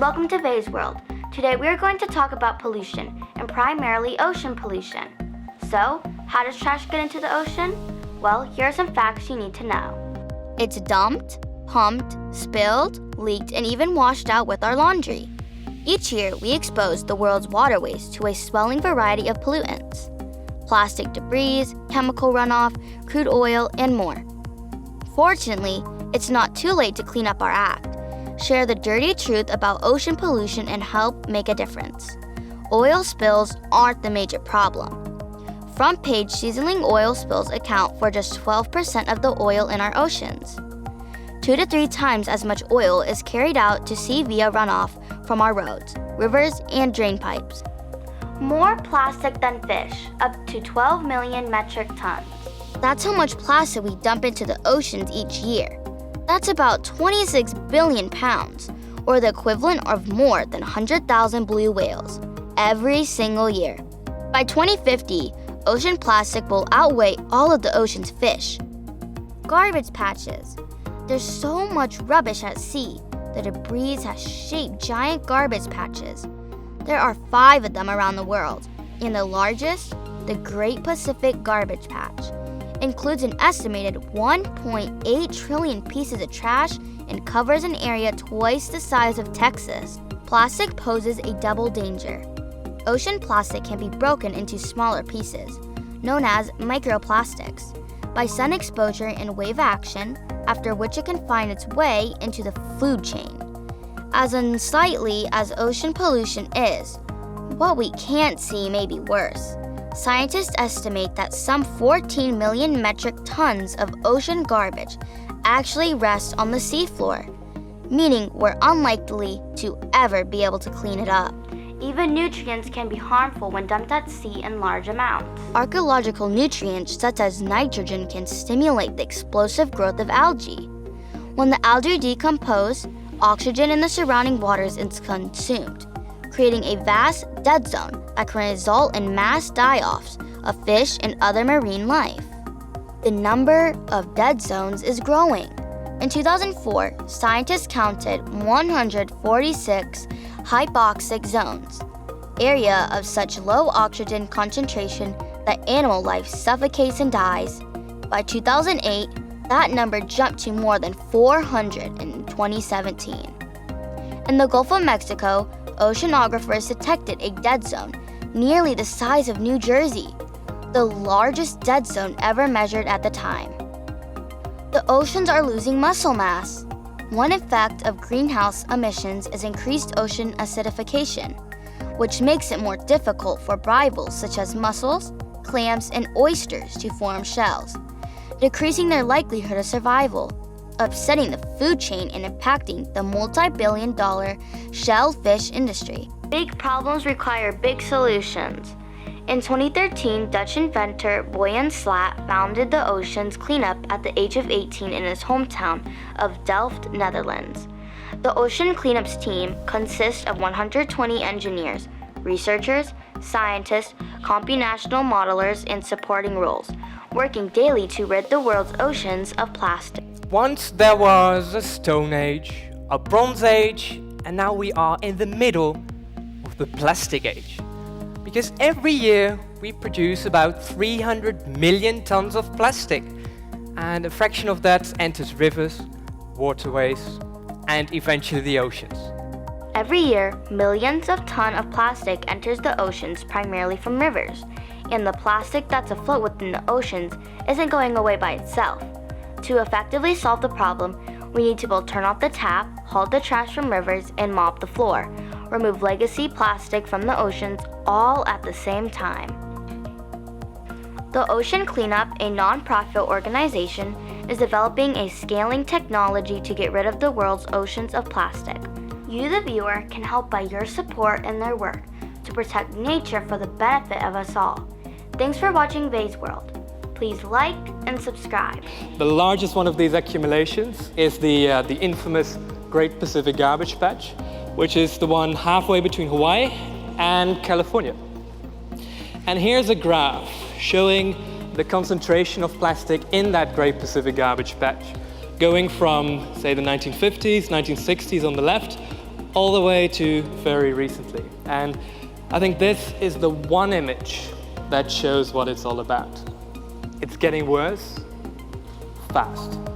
and welcome to Vay's World. Today we are going to talk about pollution, and primarily ocean pollution. So, how does trash get into the ocean? Well, here are some facts you need to know. It's dumped, pumped, spilled, leaked, and even washed out with our laundry. Each year, we expose the world's waterways to a swelling variety of pollutants. Plastic debris, chemical runoff, crude oil, and more. Fortunately, it's not too late to clean up our act. Share the dirty truth about ocean pollution and help make a difference. Oil spills aren't the major problem. Front page sizzling oil spills account for just 12% of the oil in our oceans. 2 to 3 times as much oil is carried out to sea via runoff from our roads, rivers, and drain pipes. More plastic than fish, up to 12 million metric tons. That's how much plastic we dump into the oceans each year. That's about 26 billion pounds, or the equivalent of more than 100,000 blue whales, every single year. By 2050, ocean plastic will outweigh all of the ocean's fish. Garbage patches. There's so much rubbish at sea. The debris has shaped giant garbage patches. There are 5 of them around the world, and the largest, the Great Pacific Garbage Patch, includes an estimated 1.8 trillion pieces of trash and covers an area twice the size of Texas. Plastic poses a double danger. Ocean plastic can be broken into smaller pieces, known as microplastics, by sun exposure and wave action, after which it can find its way into the food chain. As unsightly as ocean pollution is, what we can't see may be worse. Scientists estimate that some 14 million metric tons of ocean garbage actually rest on the seafloor, meaning we're unlikely to ever be able to clean it up. Even nutrients can be harmful when dumped at sea in large amounts. Archaeological nutrients such as nitrogen can stimulate the explosive growth of algae. When the algae decompose, oxygen in the surrounding waters is consumed, creating a vast dead zone that can result in mass die-offs of fish and other marine life. The number of dead zones is growing. In 2004, scientists counted 146 hypoxic zones, area of such low oxygen concentration that animal life suffocates and dies. By 2008, that number jumped to more than 400 in 2017. In the Gulf of Mexico, oceanographers detected a dead zone nearly the size of New Jersey, the largest dead zone ever measured at the time. The oceans are losing muscle mass. One effect of greenhouse emissions is increased ocean acidification, which makes it more difficult for bivalves such as mussels, clams, and oysters to form shells, decreasing their likelihood of survival, upsetting the food chain and impacting the multi-billion-dollar shellfish industry. Big problems require big solutions. In 2013, Dutch inventor Boyan Slat founded the Oceans Cleanup at the age of 18 in his hometown of Delft, Netherlands. The Ocean Cleanup's team consists of 120 engineers, researchers, scientists, computational modelers, and supporting roles, working daily to rid the world's oceans of plastic. Once there was a Stone Age, a Bronze Age, and now we are in the middle of the Plastic Age. Because every year we produce about 300 million tons of plastic, and a fraction of that enters rivers, waterways, and eventually the oceans. Every year, millions of tons of plastic enters the oceans primarily from rivers, and the plastic that's afloat within the oceans isn't going away by itself. To effectively solve the problem, we need to both turn off the tap, haul the trash from rivers, and mop the floor, remove legacy plastic from the oceans all at the same time. The Ocean Cleanup, a non-profit organization, is developing a scaling technology to get rid of the world's oceans of plastic. You, the viewer, can help by your support in their work to protect nature for the benefit of us all. Thanks for watching Vay's World. Please like and subscribe. The largest one of these accumulations is the infamous Great Pacific Garbage Patch, which is the one halfway between Hawaii and California. And here's a graph showing the concentration of plastic in that Great Pacific Garbage Patch, going from, say, the 1950s, 1960s on the left, all the way to very recently. And I think this is the one image that shows what it's all about. It's getting worse, fast.